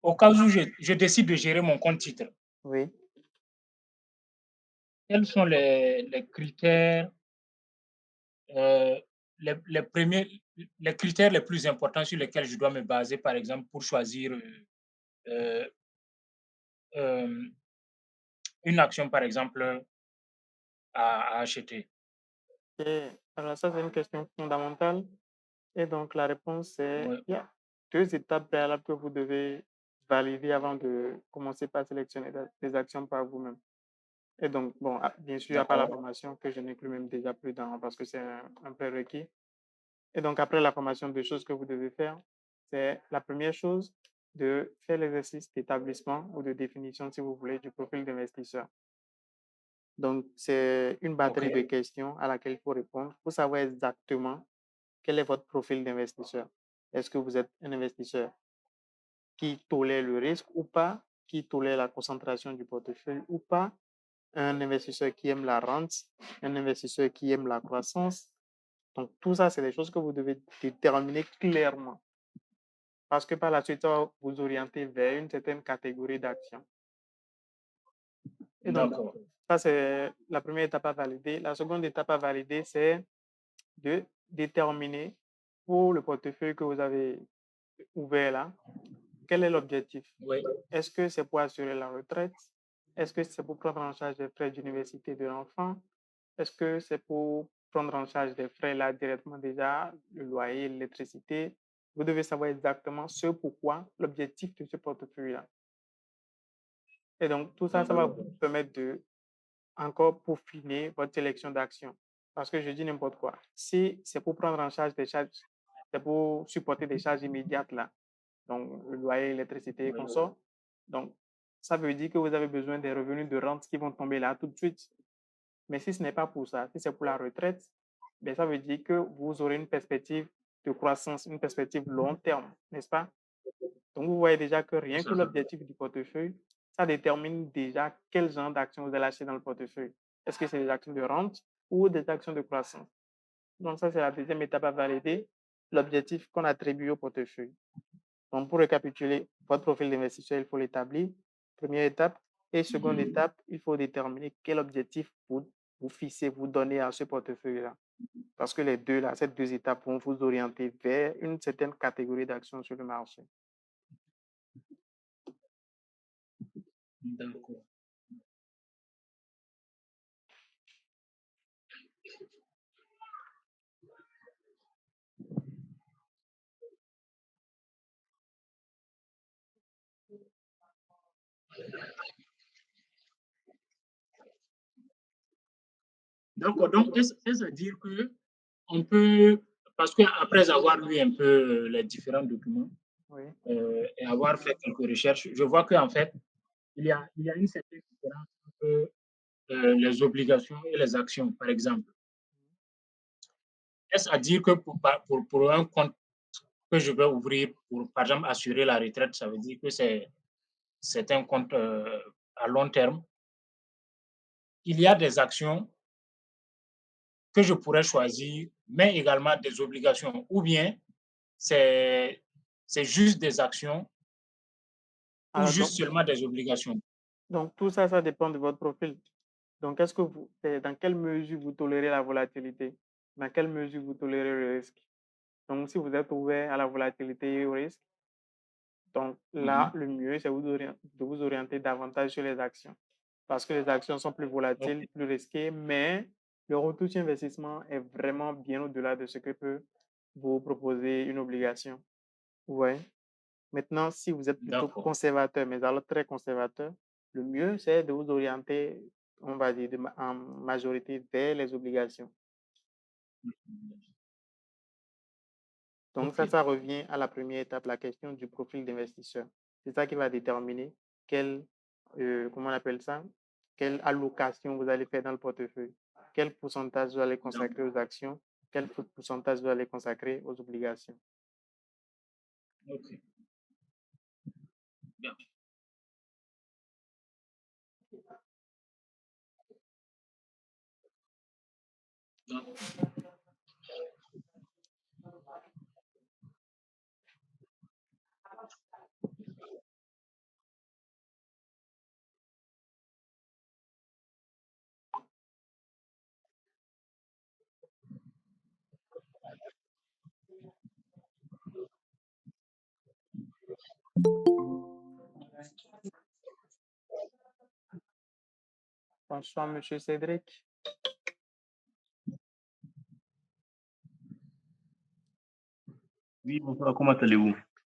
au cas où je décide de gérer mon compte titre, Oui. quels sont les critères, heu, les 1 les critères les plus importants sur lesquels je dois me baser, par exemple, pour choisir, heu, hem, une action, par exemple, à acheter? Et alors ça, c'est une question fondamentale. Et donc la réponse, c'est Ouais, il y a 2 étapes préalables que vous devez valider avant de commencer par sélectionner des actions par vous-même. Et donc, bon, bien sûr, il y a pas la d'accord, formation que je n'inclus même déjà plus dans parce que c'est un prérequis. Et donc après la formation, 2 choses que vous devez faire, c'est la première chose, de faire l'exercice d'établissement ou de définition, si vous voulez, du profil d'investisseur. Donc, c'est une batterie de OK, questions à laquelle il faut répondre pour savoir exactement quel est votre profil d'investisseur. Est-ce que vous êtes un investisseur qui tolère le risque ou pas, qui tolère la concentration du portefeuille ou pas, un investisseur qui aime la rente, un investisseur qui aime la croissance. Donc, tout ça, c'est des choses que vous devez déterminer clairement parce que par la suite, ça va vous orienter vers une certaine catégorie d'actions. Et donc, d'accord, ça, c'est la première étape à valider. La seconde étape à valider, c'est de déterminer pour le portefeuille que vous avez ouvert là, quel est l'objectif? oui, Est-ce que c'est pour assurer la retraite? Est-ce que c'est pour prendre en charge les frais d'université de l'enfant? Est-ce que c'est pour prendre en charge des frais là directement déjà, le loyer, l'électricité? Vous devez savoir exactement ce pourquoi, l'objectif de ce portefeuille-là. Et donc, tout ça, ça va d'accord, vous permettre de encore peaufiner votre sélection d'actions. Parce que je dis n'importe quoi. Si c'est pour prendre en charge des charges, c'est pour supporter des charges immédiates là, donc le loyer, l'électricité et oui, consorts. Donc, ça veut dire que vous avez besoin des revenus de rente qui vont tomber là tout de suite. Mais si ce n'est pas pour ça, si c'est pour la retraite, ben ça veut dire que vous aurez une perspective de croissance, une perspective long terme, n'est-ce pas? Donc, vous voyez déjà que c'est rien que ça. l'objectif du portefeuille, ça détermine déjà quel genre d'actions vous allez acheter dans le portefeuille. Est-ce que c'est des actions de rente ou des actions de croissance? Donc, ça, c'est la deuxième étape à valider, l'objectif qu'on attribue au portefeuille. Donc, pour récapituler, votre profil d'investisseur, il faut l'établir. Première étape. Et seconde Mmh. étape, il faut déterminer quel objectif vous fixez, vous donnez à ce portefeuille-là. Parce que les deux, là, ces deux étapes vont vous orienter vers une certaine catégorie d'actions sur le marché. D'accord. D'accord, donc est-ce à dire qu'on peut parce qu'après avoir lu un peu les différents documents, Oui. et avoir fait quelques recherches, je vois qu'en fait, il y a une certaine différence entre, les obligations et les actions, par exemple. Est-ce à dire que pour un compte que je vais ouvrir pour, par exemple, assurer la retraite, ça veut dire que c'est un compte, à long terme? Il y a des actions que je pourrais choisir, mais également des obligations ou bien c'est c'est juste des actions ou Alors, juste seulement des obligations? donc tout ça, ça dépend de votre profil. Donc, est-ce que dans quelle mesure vous tolérez la volatilité? Dans quelle mesure vous tolérez le risque? Donc, si vous êtes ouvert à la volatilité et au risque, donc là, Mmh. le mieux, c'est de vous orienter davantage sur les actions. Parce que les actions sont plus volatiles, OK, plus risquées, mais le retour sur investissement est vraiment bien au-delà de ce que peut vous proposer une obligation. Ouais. Maintenant, si vous êtes plutôt d'accord. conservateur, mais alors très conservateur, le mieux, c'est de vous orienter, on va dire, en majorité vers les obligations. Donc OK, ça revient à la première étape, la question du profil d'investisseur. C'est ça qui va déterminer quelle, comment on appelle ça, quelle allocation vous allez faire dans le portefeuille. Quel pourcentage vous allez consacrer d'accord. aux actions, quel pourcentage vous allez consacrer aux obligations. OK, bien. Donc Bonsoir, Monsieur Cédric. Oui, bonsoir, comment allez-vous?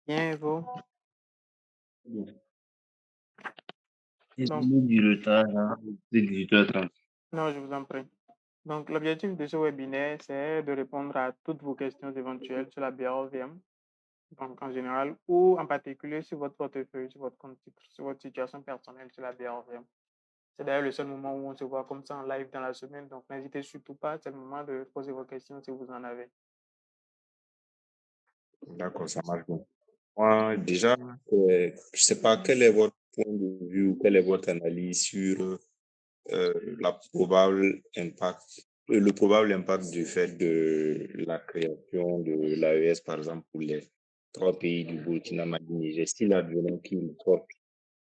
Bien, et vous? Bien. Donc, Désolé du retard, hein, c'est 18h30. non, je vous en prie. Donc, l'objectif de ce webinaire, c'est de répondre à toutes vos questions éventuelles sur la BROVM, donc en général, ou en particulier sur votre portefeuille, sur votre compte titre, sur votre situation personnelle sur la BROVM. C'est d'ailleurs le seul moment où on se voit comme ça en live dans la semaine, donc n'hésitez surtout pas, c'est le moment de poser vos questions si vous en avez. D'accord, ça marche bien. Moi, déjà, je ne sais pas quel est votre point de vue ou quelle est votre analyse sur la probable impact, le probable impact du fait de la création de l'AES, par exemple, pour les 3 pays du Burkina, Mali, Niger. S'il advenant qu'ils sortent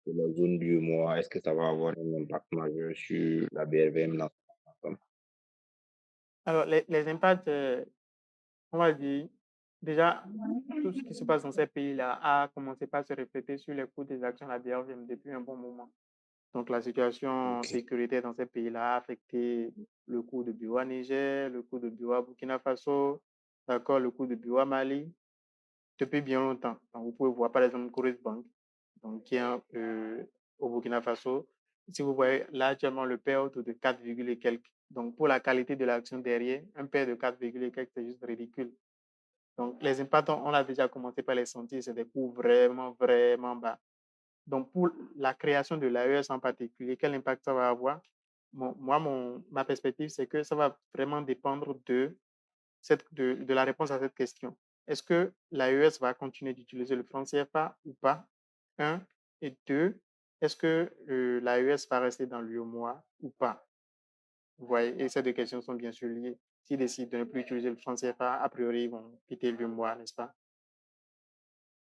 de la zone du mois, est-ce que ça va avoir un impact majeur sur la BRVM dans son ensemble? Alors, les impacts, on va dire, déjà, tout ce qui se passe dans ces pays-là a commencé par se refléter sur les coûts des actions de la BRVM depuis un bon moment. Donc, la situation Ok. sécuritaire dans ces pays-là a affecté le cours de bio à Niger, le cours de bio à Burkina Faso, d'accord, le cours de bio à Mali, depuis bien longtemps. Donc, vous pouvez voir, par exemple, Coris Bank, donc, qui est au Burkina Faso. Si vous voyez là, actuellement, le payout de 4, et quelques. Donc, pour la qualité de l'action derrière, un pair de 4, et quelques, c'est juste ridicule. Donc, les impacts, on a déjà commencé par les sentir, c'est des coûts vraiment, vraiment bas. Donc, pour la création de l'AES en particulier, quel impact ça va avoir? Ma perspective, c'est que ça va vraiment dépendre de la réponse à cette question. Est-ce que l'AES va continuer d'utiliser le franc CFA ou pas? Un. Et deux, est-ce que l'AES va rester dans l'UEMOA ou pas? Vous voyez, et ces deux questions sont bien sûr liées. S'ils décident de ne plus utiliser le franc CFA, a priori, ils vont quitter l'UEMOA, n'est-ce pas?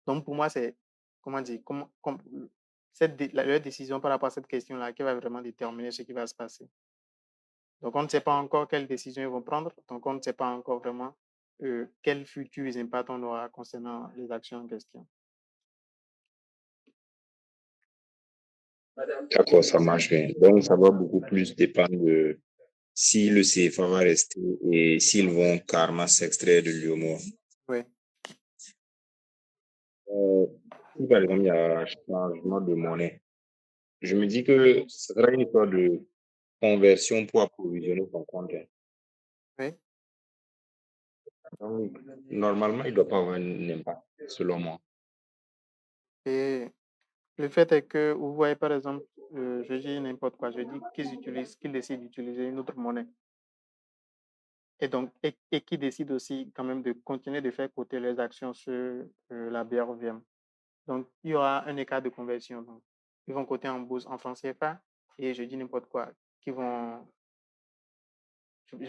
Donc, pour moi, c'est, comment dire, leur décision par rapport à cette question-là qui va vraiment déterminer ce qui va se passer. Donc, on ne sait pas encore quelles décisions ils vont prendre. Donc, on ne sait pas encore vraiment quels futurs impacts on aura concernant les actions en question. D'accord, ça marche bien. Donc, ça va beaucoup plus dépendre de si le CFA va rester et s'ils vont carrément s'extraire de l'UEMOA. Oui. Si par exemple il y a un changement de monnaie, je me dis que ce sera une histoire de conversion pour approvisionner son compte, hein. Oui. Donc, normalement, il ne doit pas avoir un impact, selon moi. Et le fait est que vous voyez, par exemple, je dis n'importe quoi, je dis qu'ils décident d'utiliser une autre monnaie. Et donc, et qui décident aussi quand même de continuer de faire coter les actions sur la BRVM. Donc, il y aura un écart de conversion. Donc, ils vont coter en bourse en francs CFA et je dis n'importe quoi, je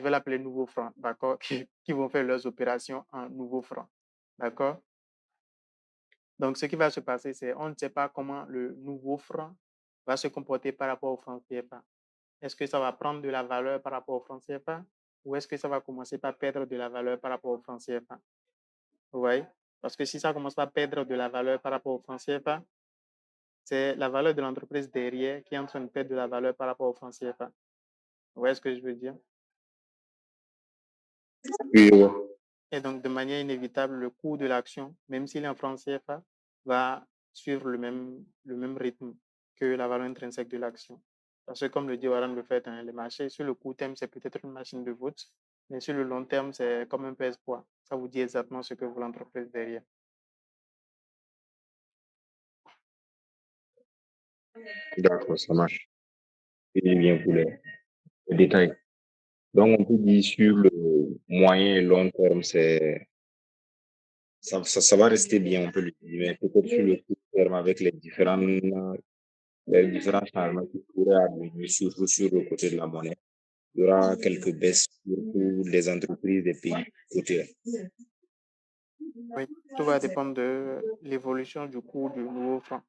vais l'appeler nouveau franc, d'accord, qui vont faire leurs opérations en nouveau franc, d'accord. Donc, ce qui va se passer, c'est on ne sait pas comment le nouveau franc va se comporter par rapport au franc CFA. Est-ce que ça va prendre de la valeur par rapport au franc CFA ou est-ce que ça va commencer par perdre de la valeur par rapport au franc CFA? Vous voyez? Parce que si ça commence par perdre de la valeur par rapport au franc CFA, c'est la valeur de l'entreprise derrière qui est en train de perdre de la valeur par rapport au franc CFA. Vous voyez ce que je veux dire? Oui, ouais. Et donc, de manière inévitable, le coût de l'action, même s'il est en franc CFA, va suivre le même rythme que la valeur intrinsèque de l'action. Parce que, comme le dit Warren Buffett, hein, les marchés, sur le court terme, c'est peut-être une machine de vote, mais sur le long terme, c'est comme un pèse-poids. Ça vous dit exactement ce que vaut l'entreprise derrière. D'accord, ça marche. Et bien pour les détails. Donc, on peut dire sur le moyen et long terme, ça va rester bien, on peut le dire, mais peut-être sur le court terme, avec les différents changements qui pourraient advenir, surtout sur le côté de la monnaie, il y aura quelques baisses, surtout les entreprises des pays côtiers. Oui, tout va dépendre de l'évolution du cours du nouveau franc.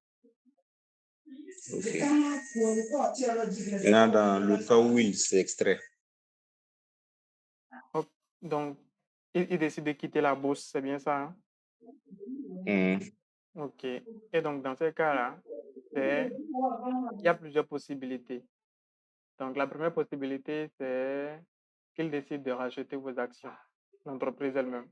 Ok. Maintenant, dans le cas où il s'extrait, Donc, il décide de quitter la bourse, c'est bien ça, hein? OK. Et donc, dans ce cas-là, il y a plusieurs possibilités. Donc, la première possibilité, c'est qu'il décide de racheter vos actions, l'entreprise elle-même.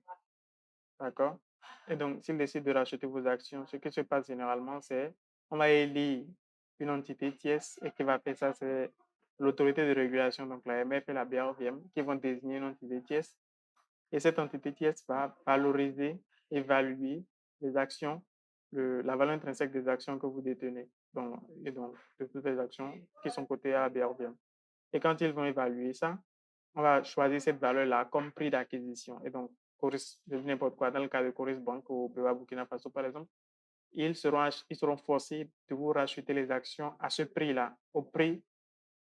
D'accord? Et donc, s'il décide de racheter vos actions, ce qui se passe généralement, c'est on va élire une entité tierce et qui va faire ça, c'est l'autorité de régulation, donc la MF et la BRVM, qui vont désigner une entité tierce. Et cette entité tierce va valoriser, évaluer les actions, la valeur intrinsèque des actions que vous détenez, et donc de toutes les actions qui sont cotées à la BRVM. Et quand ils vont évaluer ça, on va choisir cette valeur-là comme prix d'acquisition. Et donc, Coris, je dis n'importe quoi, dans le cas de Coris Bank ou BOA Burkina Faso, par exemple, ils seront forcés de vous racheter les actions à ce prix-là, au prix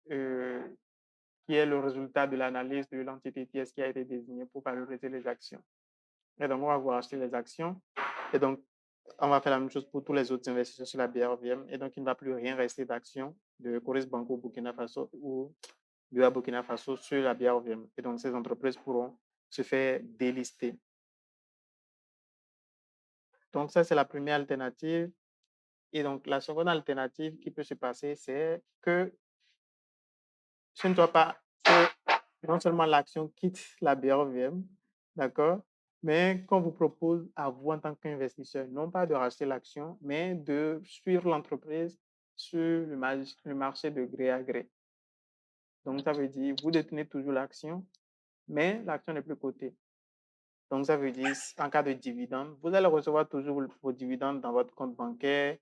qui est le résultat de l'analyse de l'entité tierce qui a été désignée pour valoriser les actions. Et donc, on va vous racheter les actions. Et donc, on va faire la même chose pour tous les autres investisseurs sur la BRVM. Et donc, il ne va plus rien rester d'actions de Coris Bank au Burkina Faso ou du Burkina Faso sur la BRVM. Et donc, ces entreprises pourront se faire délister. Donc, ça, c'est la première alternative. Et donc, la seconde alternative qui peut se passer, c'est que ce ne soit pas que non seulement l'action quitte la BRVM, d'accord, mais qu'on vous propose à vous en tant qu'investisseur, non pas de racheter l'action, mais de suivre l'entreprise sur le marché de gré à gré. Donc, ça veut dire, vous détenez toujours l'action, mais l'action n'est plus cotée. Donc, ça veut dire, en cas de dividende, vous allez recevoir toujours vos dividendes dans votre compte bancaire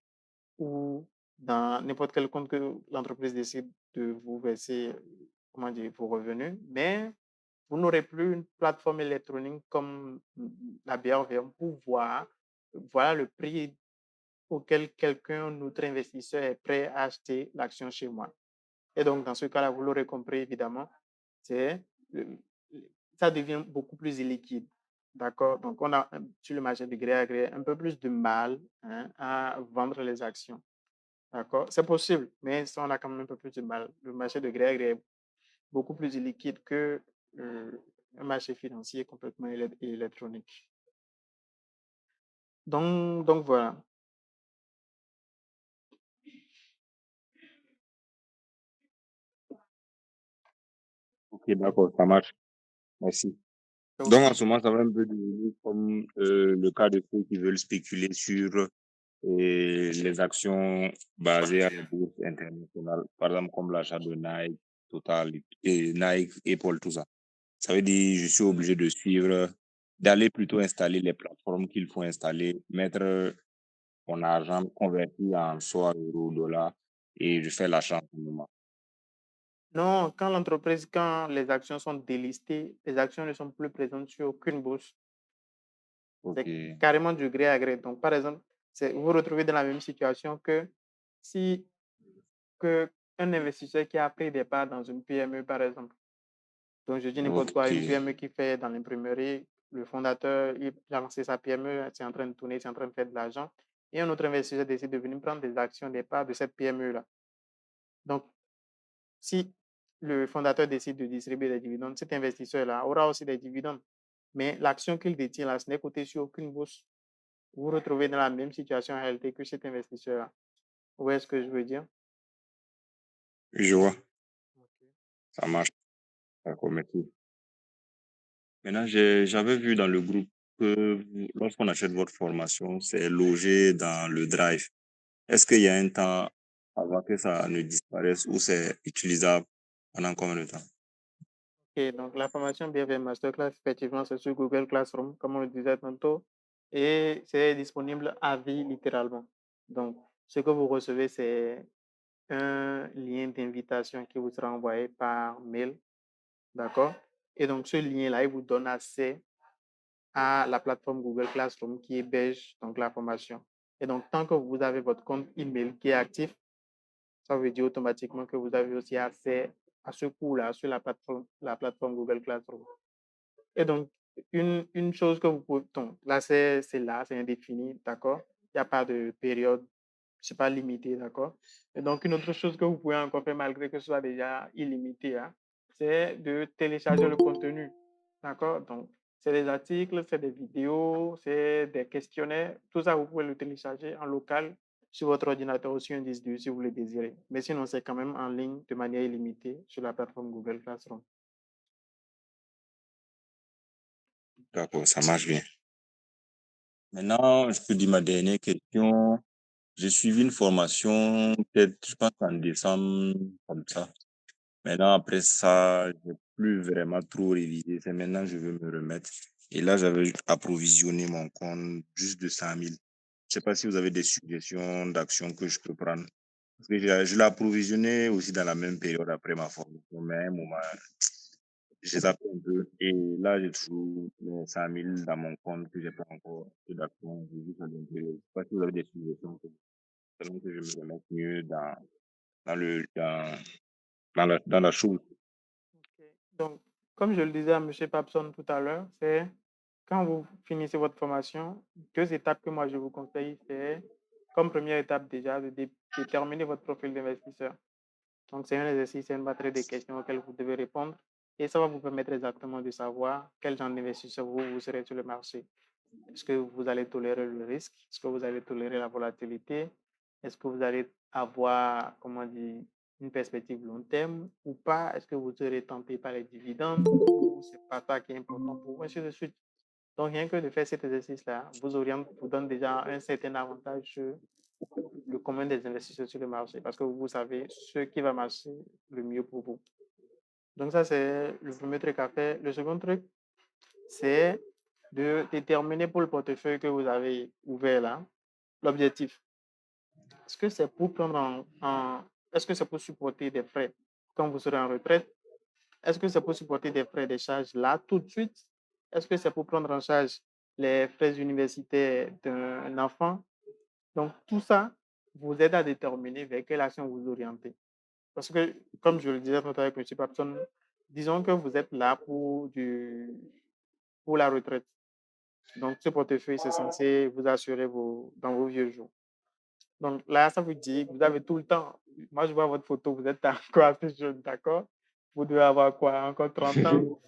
ou dans n'importe quel compte que l'entreprise décide de vous verser, comment dire, vos revenus, mais vous n'aurez plus une plateforme électronique comme la BRVM pour voir voilà le prix auquel quelqu'un, notre investisseur, est prêt à acheter l'action chez moi. Et donc, dans ce cas-là, vous l'aurez compris, évidemment, ça devient beaucoup plus illiquide. D'accord? Donc, on a sur le marché de gré à gré un peu plus de mal à vendre les actions. D'accord? C'est possible, mais ça, on a quand même un peu plus de mal. Le marché de gré à gré est beaucoup plus illiquide que un marché financier complètement électronique. Donc voilà. Ok, d'accord, ça marche. Merci. Donc, en ce moment, ça va un peu devenir comme le cas de ceux qui veulent spéculer sur les actions basées à la bourse internationale, par exemple comme l'achat de Nike, Total, et Nike, Apple, tout ça. Ça veut dire je suis obligé de suivre, d'aller plutôt installer les plateformes qu'il faut installer, mettre mon argent converti en soit euro, dollar, et je fais l'achat en ce moment. Non, quand les actions sont délistées, les actions ne sont plus présentes sur aucune bourse. Ok, C'est carrément du gré à gré. Donc, par exemple, vous vous retrouvez dans la même situation que si un investisseur qui a pris des parts dans une PME, par exemple. Donc, je dis n'importe quoi, une ok, PME qui fait dans l'imprimerie, le fondateur, il a lancé sa PME, c'est en train de tourner, c'est en train de faire de l'argent. Et un autre investisseur décide de venir prendre des actions, des parts de cette PME-là. Donc, si le fondateur décide de distribuer des dividendes, cet investisseur-là aura aussi des dividendes. Mais l'action qu'il détient là, ce n'est coté sur aucune bourse. Vous vous retrouvez dans la même situation en réalité que cet investisseur-là. Vous voyez ce que je veux dire? je vois, Ok. ça marche. D'accord, merci. Maintenant, j'avais vu dans le groupe que lorsqu'on achète votre formation, c'est logé dans le Drive. Est-ce qu'il y a un temps avant que ça ne disparaisse ou c'est utilisable pendant combien de temps? Ok, donc la formation BFM Masterclass, effectivement, c'est sur Google Classroom, comme on le disait tantôt, et c'est disponible à vie littéralement. Donc, ce que vous recevez, c'est un lien d'invitation qui vous sera envoyé par mail, d'accord? Et donc, ce lien-là, il vous donne accès à la plateforme Google Classroom qui héberge donc la formation. Et donc, tant que vous avez votre compte email qui est actif, ça veut dire automatiquement que vous avez aussi accès à ce cours-là sur la plateforme Google Classroom. Et donc, une chose que vous pouvez, donc là, c'est là, c'est indéfini, d'accord? Il n'y a pas de période, c'est pas limité, d'accord? Et donc, une autre chose que vous pouvez encore faire malgré que ce soit déjà illimité, hein, c'est de télécharger le contenu, d'accord? Donc, c'est des articles, c'est des vidéos, c'est des questionnaires, tout ça, vous pouvez le télécharger en local sur votre ordinateur ou sur un disque dur si vous le désirez. Mais sinon, c'est quand même en ligne de manière illimitée sur la plateforme Google Classroom. D'accord, ça marche bien. Maintenant, je peux dire ma dernière question. J'ai suivi une formation, peut-être, je pense en décembre, comme ça. Maintenant, après ça, j'ai plus vraiment trop révisé. C'est maintenant que je veux me remettre. Et là, j'avais approvisionné mon compte juste de 100 000. Je sais pas si vous avez des suggestions d'actions que je peux prendre. Parce que je l'ai approvisionné aussi dans la même période après ma formation. Mais à un moment, j'ai zappé un peu. Et là, j'ai toujours les 100 000 dans mon compte que j'ai pas encore fait d'actions. J'ai juste un peu. Je sais pas si vous avez des suggestions selon que je me remette mieux dans la chose. Ok. Donc, comme je le disais à M. Papson tout à l'heure, c'est quand vous finissez votre formation, 2 étapes que moi je vous conseille, c'est comme première étape déjà de déterminer votre profil d'investisseur. Donc, c'est un exercice, c'est une batterie de questions auxquelles vous devez répondre et ça va vous permettre exactement de savoir quel genre d'investisseur vous serez sur le marché. Est-ce que vous allez tolérer le risque? Est-ce que vous allez tolérer la volatilité? Est-ce que vous allez avoir, comment dire, une perspective long terme ou pas? Est-ce que vous serez tenté par les dividendes ou c'est pas ça qui est important pour vous, ainsi de suite. Donc, rien que de faire cet exercice-là, vous donne déjà un certain avantage sur le commun des investisseurs sur le marché parce que vous savez ce qui va marcher le mieux pour vous. Donc, ça, c'est le premier truc à faire. Le second truc, c'est de déterminer pour le portefeuille que vous avez ouvert là, l'objectif. Est-ce que c'est pour est-ce que c'est pour supporter des frais quand vous serez en retraite? Est-ce que c'est pour supporter des frais, des charges là tout de suite? Est-ce que c'est pour prendre en charge les frais universitaires d'un enfant? Donc, tout ça vous aide à déterminer vers quelle action vous orientez. Parce que, comme je le disais tout à l'heure avec M. Papson, disons que vous êtes là pour la retraite. Donc, ce portefeuille, c'est censé vous assurer dans vos vieux jours. Donc là, ça veut dire que vous avez tout le temps. Moi, je vois votre photo, vous êtes encore assez jeune, d'accord? Vous devez avoir quoi? Encore 30 ans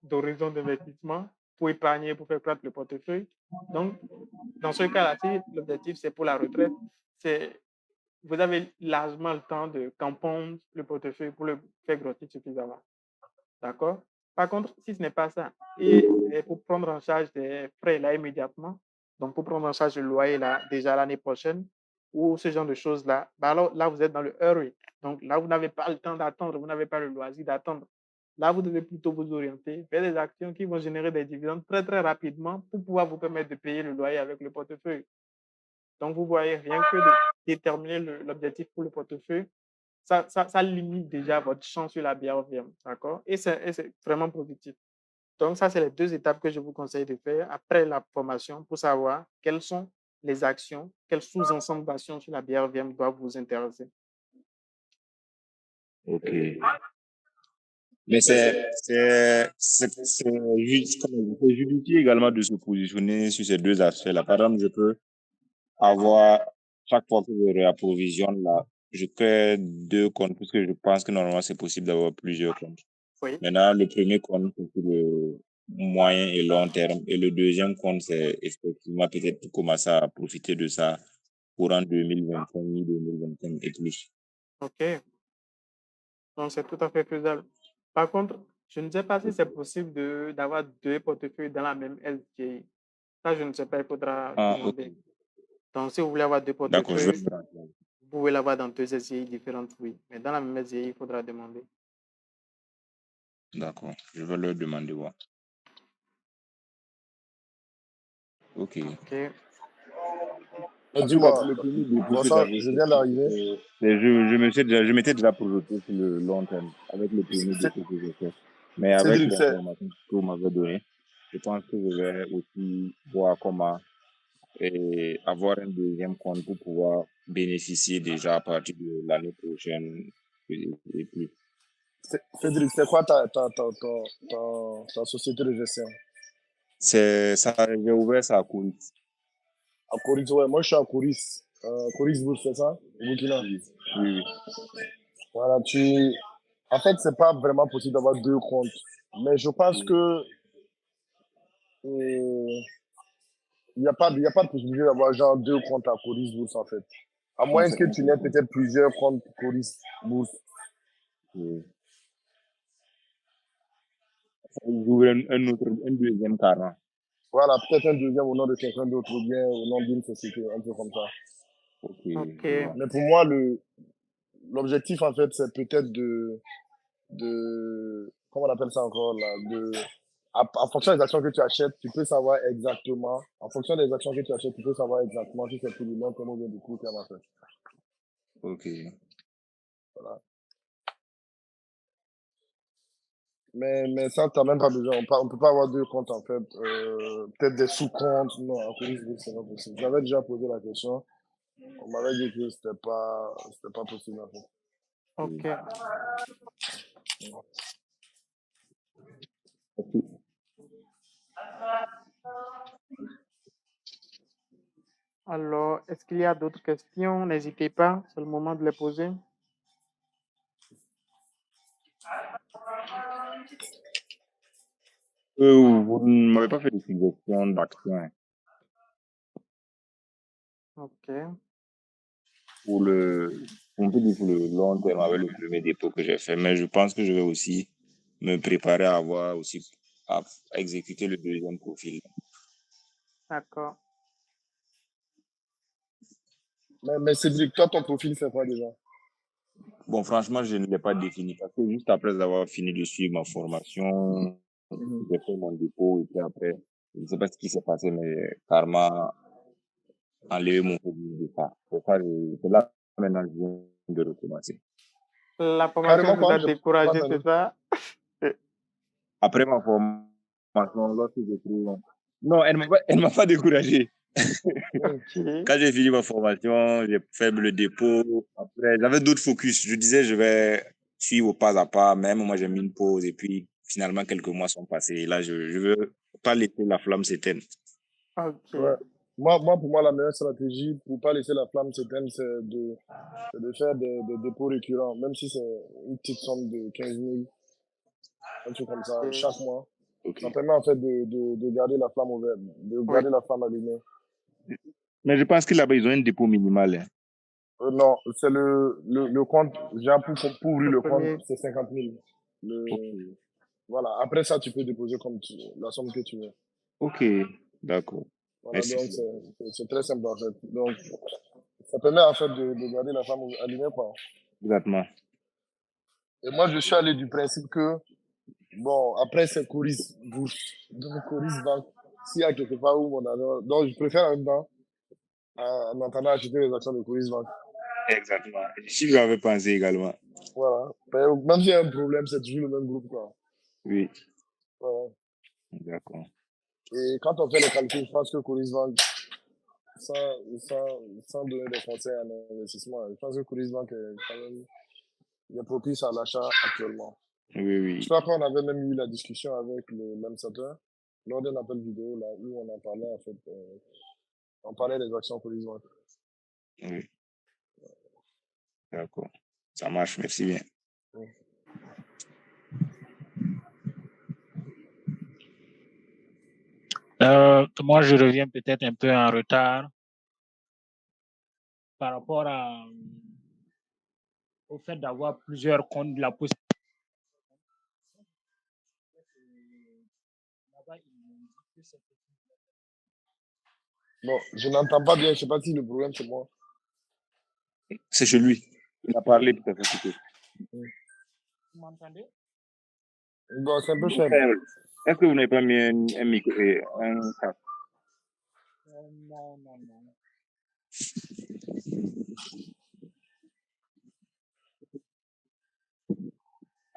d'horizon d'investissement pour épargner, pour faire croître le portefeuille. Donc, dans ce cas-là, si l'objectif, c'est pour la retraite, vous avez largement le temps de campendre le portefeuille pour le faire grossir suffisamment. D'accord? Par contre, si ce n'est pas ça, et pour prendre en charge des frais là immédiatement, donc pour prendre en charge le loyer là déjà l'année prochaine, ou ce genre de choses-là, bah alors là, vous êtes dans le hurry. Donc là, vous n'avez pas le temps d'attendre, vous n'avez pas le loisir d'attendre. Là, vous devez plutôt vous orienter vers des actions qui vont générer des dividendes très, très rapidement pour pouvoir vous permettre de payer le loyer avec le portefeuille. Donc, vous voyez, rien que de déterminer l'objectif pour le portefeuille, ça limite déjà votre chance sur la BRVM, d'accord? Et c'est vraiment positif. Donc, ça, c'est les 2 étapes que je vous conseille de faire après la formation pour savoir quelles sont les actions, quels sous-ensembles d'actions sur la BRVM doivent vous intéresser. Ok. Mais c'est judicieux également de se positionner sur ces 2 aspects-là. Par exemple, je peux avoir, chaque fois que je réapprovisionne là, je crée 2 comptes, puisque je pense que normalement c'est possible d'avoir plusieurs comptes. Oui. Maintenant, le premier compte, c'est pour le moyen et long terme. Et le deuxième compte, c'est effectivement peut-être pour commencer à profiter de ça courant 2025, 2025 et plus. OK. Donc, c'est tout à fait faisable. Par contre, je ne sais pas si c'est possible d'avoir 2 portefeuilles dans la même SGI. Ça, je ne sais pas, il faudra Ah, ok. demander. Donc, si vous voulez avoir 2 D'accord, je vais portefeuilles, faire. vous pouvez l'avoir dans 2 SGI différentes, oui. Mais dans la même SGI, il faudra demander. D'accord, je vais leur demander. Ouais. Ok. OK. Dis-moi, Le premier défi que Vincent, j'avais, je viens d'arriver. je m'étais déjà projeté sur le long terme avec le premier Cé- défi que j'ai fait. Mais avec Cédric, l'information que vous m'avez donnée, je pense que je vais aussi voir comment avoir un deuxième compte pour pouvoir bénéficier déjà à partir de l'année prochaine et plus. Cédric, c'est quoi ta société de gestion? C'est ça, j'ai ouvert ça à Courix. À Coris, ouais, moi je suis à Coris. Coris Bourse, c'est ça? Au Burkina. Oui, oui, oui. Voilà, En fait, c'est pas vraiment possible d'avoir 2 comptes. Mais je pense que Il y a pas de possibilité d'avoir genre deux comptes à Coris Bourse, en fait. À Non, moins c'est que un tu seul n'aies compte. peut-être plusieurs comptes Coris Bourse. Oui. J'ouvre un deuxième carnet. Voilà, peut-être un deuxième au nom de quelqu'un d'autre ou bien au nom d'une société, un peu comme ça. Ok, Ok. je vois. Mais pour moi, l'objectif, en fait, c'est peut-être comment on appelle ça encore, là, en fonction des actions que tu achètes, tu peux savoir exactement, en fonction des actions que tu achètes, tu peux savoir exactement si c'est pour du long terme ou bien du court terme, en fait. Ok. Voilà. Mais ça, t'as même pas besoin. On peut pas avoir deux comptes, en fait. Peut-être des sous-comptes. Non, à Facebook, c'est pas possible. J'avais déjà posé la question. On m'avait dit que c'était pas possible, en fait. Ok. Ok. Alors, est-ce qu'il y a d'autres questions? N'hésitez pas, c'est le moment de les poser. Vous ne m'avez pas fait de suggestion d'action hein, Ok. on peut dire pour le long terme avec le premier dépôt que j'ai fait, mais je pense que je vais aussi me préparer à exécuter le deuxième profil. D'accord. Mais Cédric, toi, ton profil, c'est quoi déjà? Bon, franchement, je ne l'ai pas défini parce que juste après avoir fini de suivre ma formation, Mhm. j'ai fait mon dépôt et puis après, je ne sais pas ce qui s'est passé, mais Karma a enlevé mon profil de ça. C'est là maintenant je viens de recommencer. La formation Carrément vous quoi? a J'ai pas découragé, c'est entendu. ça? Après ma formation, lorsque j'ai pris... Non, elle m'a pas découragé. Mhm. Ok. Quand j'ai fini ma formation, j'ai fait le dépôt. Après, j'avais d'autres focus. Je disais, je vais suivre au pas à pas. Même moi, j'ai mis une pause. Et puis, finalement, quelques mois sont passés. Et là, je veux pas laisser la flamme s'éteindre. Ok. Ouais. Pour moi, la meilleure stratégie pour pas laisser la flamme s'éteindre, c'est de faire des dépôts récurrents, même si c'est une petite somme de 15 000, un truc comme ça, Ok. chaque mois. Ok. Ça permet en fait de garder la flamme ouverte, de Oui. garder la flamme allumée. Mais je pense que là-bas, ils ont un dépôt minimal. Hein. Non, c'est le compte, genre pour ouvrir Le le compte, premier. c'est 50 000. Ok. Voilà, après ça, tu peux déposer la somme que tu veux. Ok. D'accord. Voilà, Merci. donc c'est très simple en fait. Donc, ça permet en fait de garder la flamme allumée, quoi. Exactement. Et moi, je suis allé du principe que, bon, après, c'est Coris Bourse. Donc, Coris Bank. S'il y a quelque part où mon argent. Donc, je préfère en même temps, en attendant, acheter les actions de Coris Bank. Exactement. Si je l'avais pensé également. Voilà. Même s'il y a un problème, c'est toujours le même groupe, quoi. Oui. Voilà. D'accord. Et quand on fait les calculs, je pense que Coris Bank, sans, sans donner des conseils en investissement, je pense que Coris Bank est quand même il est propice à l'achat actuellement. Oui, Je oui. crois qu'on avait même eu la discussion avec le même Sateur lors d'un appel vidéo là où on en parlait en fait. On parlait des actions Coris Bank. Oui. D'accord. Ça marche. Merci bien. Mm. Moi, je reviens peut-être un peu en retard par rapport au fait d'avoir plusieurs comptes, la possibilité. Là-bas, ils m'ont dit que c'est Bon, je n'entends pas bien, je sais pas si le problème c'est moi. C'est chez lui. Il a parlé tout à fait coupé. Mm. Vous m'entendez? Bon, c'est un peu Mon faible. frère, est-ce que vous n'avez pas mis un micro et un casque? Non, non, non.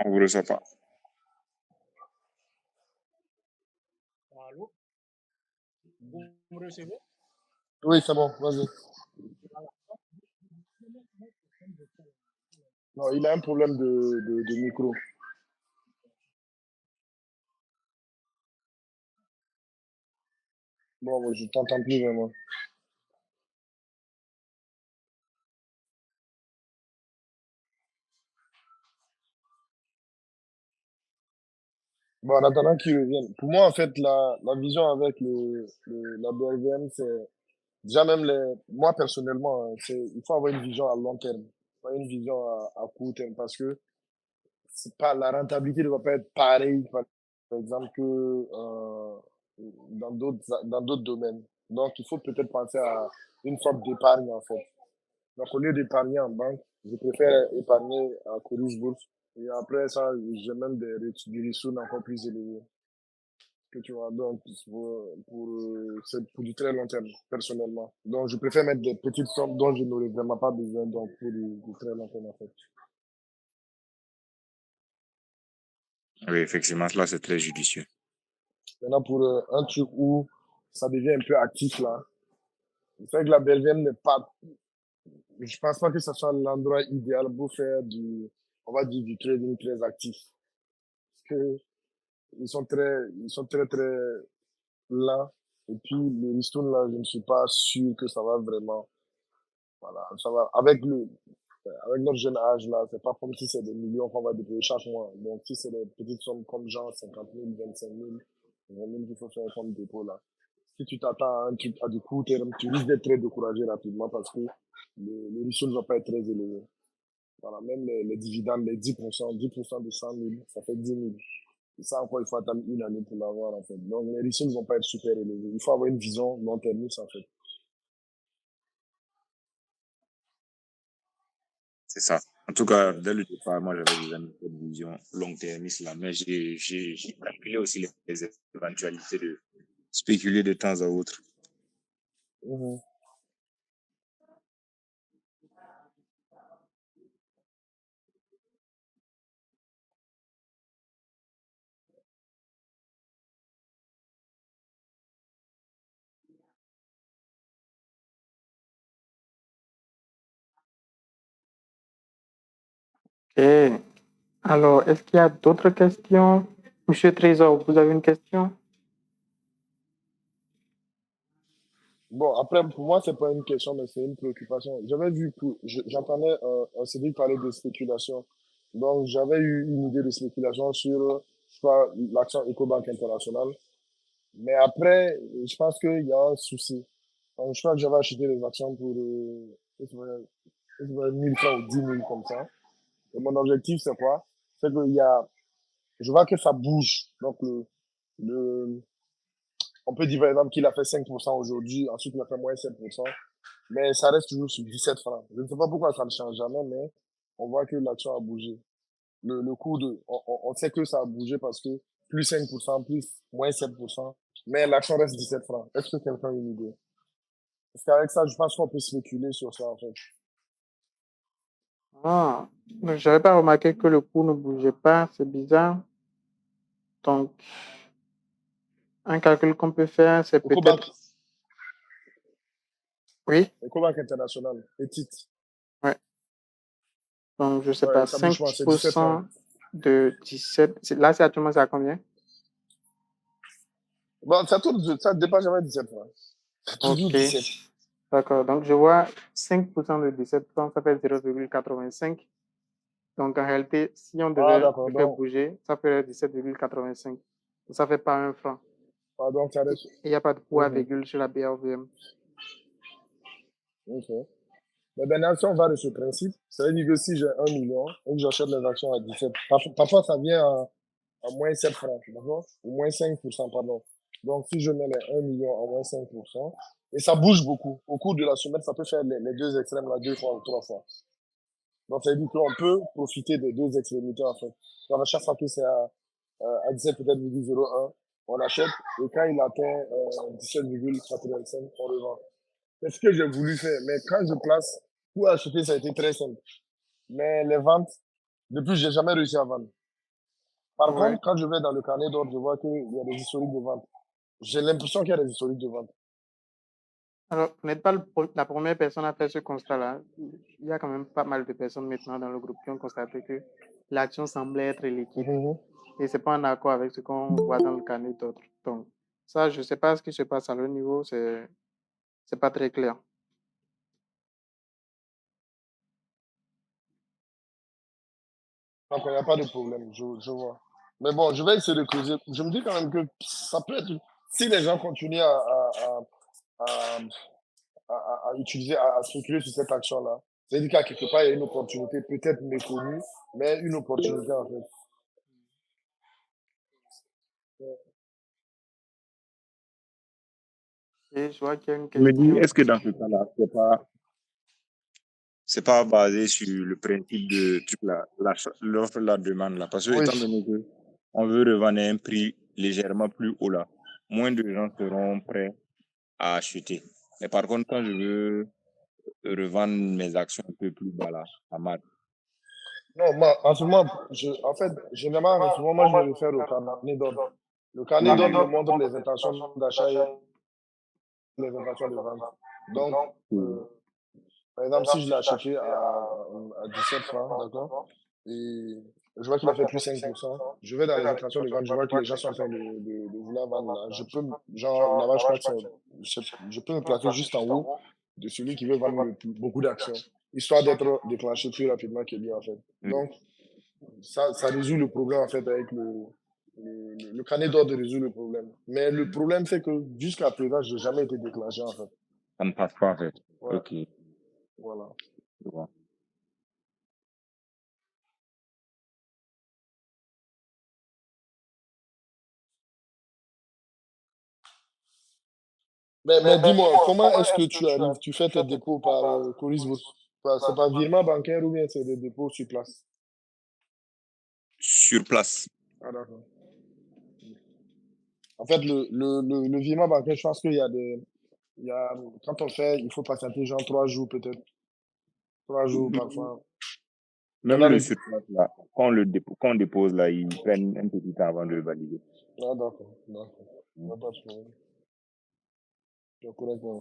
On vous reçoit pas. Allô? Vous me recevez? Oui, c'est bon, vas-y. Non, il a un problème de micro. Bon, moi, je t'entends plus vraiment. Bon, en attendant qu'ils reviennent. Pour moi, en fait, la vision avec la BLVM, c'est déjà même moi personnellement, hein, il faut avoir une vision à long terme, pas une vision à court terme parce que c'est pas, la rentabilité ne va pas être pareille, par exemple, que dans d'autres domaines. Donc, il faut peut-être penser à une sorte d'épargne, en fait. Donc, au lieu d'épargner en banque, je préfère épargner à Coris Bourse. Et après ça, j'ai même des ressources encore plus élevées que tu vois. Donc, c'est pour du très long terme, personnellement. Donc, je préfère mettre des petites sommes dont je n'aurais vraiment pas besoin, donc pour du très long terme, en fait. Oui, effectivement, là, c'est très judicieux. Maintenant, pour un truc où ça devient un peu actif, là, c'est vrai que la BLVM n'est pas, je pense pas que ce soit l'endroit idéal pour faire on va dire, du trading très actif. Parce que ils sont très, très lents. Et puis, le ristourne, là, je ne suis pas sûr que ça va vraiment, voilà, ça va, avec notre jeune âge, là, c'est pas comme si c'est des millions qu'on va déposer chaque mois. Donc, si c'est des petites sommes comme genre 50 000, 25 000, 20 000 qu'il faut faire comme dépôt, là. Si tu t'attends à un truc à du court terme, tu risques d'être très découragé rapidement parce que le risque ne va pas être très élevé. Voilà, même les dividendes, les 10% de 100 000, ça fait 10 000. Et ça, encore, il faut attendre une année pour l'avoir, en fait. Donc, les risques ne vont pas être super élevés. Il faut avoir une vision long-termiste, en fait. C'est ça. En tout cas, dès le départ, moi, j'avais déjà une vision long-termiste là, mais j'ai calculé aussi les éventualités de spéculer de temps à autre. Mhm. Et alors, est-ce qu'il y a d'autres questions? Monsieur Trésor, vous avez une question? Bon, après, pour moi, c'est pas une question, mais c'est une préoccupation. J'avais vu, j'entendais un Cédric parler de spéculation. Donc, j'avais eu une idée de spéculation sur, je crois, l'action EcoBank International. Mais après, je pense qu'il y a un souci. Donc, je crois que j'avais acheté les actions pour, je sais pas, 1000 francs ou 10 000 comme ça. Et mon objectif, c'est quoi? C'est qu'il y a, je vois que ça bouge. Donc, le, on peut dire par exemple qu'il a fait 5% aujourd'hui, ensuite il a fait moins 7%, mais ça reste toujours sur 17 francs. Je ne sais pas pourquoi ça ne change jamais, mais on voit que l'action a bougé. Le cours on sait que ça a bougé parce que plus 5%, plus moins 7%, mais l'action reste 17 francs. Est-ce que quelqu'un a une idée? Parce qu'avec ça, je pense qu'on peut spéculer sur ça, en fait. Ah, je n'avais pas remarqué que le cours ne bougeait pas, c'est bizarre. Donc, un calcul qu'on peut faire, c'est EcoBank, peut-être... Oui, EcoBank International, les titres. ouais. Donc, je ne sais pas, Ouais, ça bouge pas, c'est 17 francs. 5% de 17. Là, c'est actuellement, c'est à combien? Bon, ça dépasse jamais 17 francs. C'est toujours Ok, 17. d'accord. Donc, je vois 5% de 17%, ça fait 0,85. Donc, en réalité, si on Ah, devait d'accord, le faire donc, bouger, ça ferait 17,85. Ça fait pas un franc. donc ça reste. Il n'y a pas de point à Mhm. virgule sur la BRVM. Ok. Mais maintenant, si on va de ce principe, ça veut dire que si j'ai 1 million et que j'achète les actions à 17, parfois ça vient à moins 7 francs, d'accord? Ou moins 5%, pardon. Donc, si je mets les 1 million à moins 5%, et ça bouge beaucoup. Au cours de la semaine, ça peut faire les deux extrêmes, là, 2 fois ou 3 fois. Donc, ça veut dire qu'on peut profiter des deux extrémités, en fait. Donc, à chaque fois que c'est à 17, peut-être 0,01, on achète, et quand il atteint 17,85, on revend. C'est ce que j'ai voulu faire. Mais quand je place, pour acheter, ça a été très simple. Mais les ventes, depuis, j'ai jamais réussi à vendre. Par Ouais. contre, quand je vais dans le carnet d'ordre, je vois qu'il y a des historiques de vente. J'ai l'impression qu'il y a des historiques de vente. Alors, vous n'êtes pas la première personne à faire ce constat-là. Il y a quand même pas mal de personnes maintenant dans le groupe qui ont constaté que l'action semblait être liquide. Mhm. Et ce n'est pas en accord avec ce qu'on voit dans le carnet d'autres. Donc, ça, je ne sais pas ce qui se passe à leur niveau, c'est pas très clair. Donc, il n'y a pas de problème, je vois. Mais bon, je vais essayer de creuser. Je me dis quand même que ça peut être. Si les gens continuent à, à utiliser, à spéculer sur cette action-là, c'est-à-dire qu'à quelque part, il y a une opportunité peut-être méconnue, mais une opportunité en fait. Et je vois qu'il y a une Je me dis, question. est-ce que dans ce cas-là, c'est pas basé sur le principe de l'offre, la demande là? Parce que Oui. étant donné que on veut revendre à un prix légèrement plus haut là, moins de gens seront prêts à acheter. Mais par contre, quand je veux revendre mes actions un peu plus bas là, à mat. Non, moi, en ce moment, en fait, généralement, en ce moment, moi, je me réfère au carnet d'ordre. Le carnet Oui, d'ordre me oui. montre les intentions d'achat et les intentions de vente. Donc, Oui. par exemple, si je l'ai acheté à 17 francs, d'accord, et je vois qu'il a fait plus 5%, je vais dans les intentions de vente, je vois que les gens sont en train de vouloir vendre là. Je peux, genre, là-bas, je crois que je peux me placer juste en haut de celui qui veut vendre beaucoup d'actions, histoire d'être déclenché plus rapidement que lui, en fait. Oui. Donc, ça résout le problème, en fait, avec le carnet d'ordre résout le problème. Mais le problème, c'est que jusqu'à présent, je n'ai jamais été déclenché, en fait. Ça ne passe pas en fait. Ouais, Ok, voilà. je vois. Mais dis-moi, comment est-ce que tu arrives? Tu fais tes dépôts par Coris Bourse? C'est par virement bancaire ou bien c'est des dépôts sur place? Sur place. Ah, d'accord. En fait, le virement bancaire, je pense qu'il y a des. Quand on fait, il faut patienter genre 3 jours peut-être. 3 jours parfois. On Même a le le... sur place là, quand on dépose là, ils prennent un petit temps avant de le valider. Ah, d'accord. D'accord. Il n'y a pas de problème. Tu es correct, hein.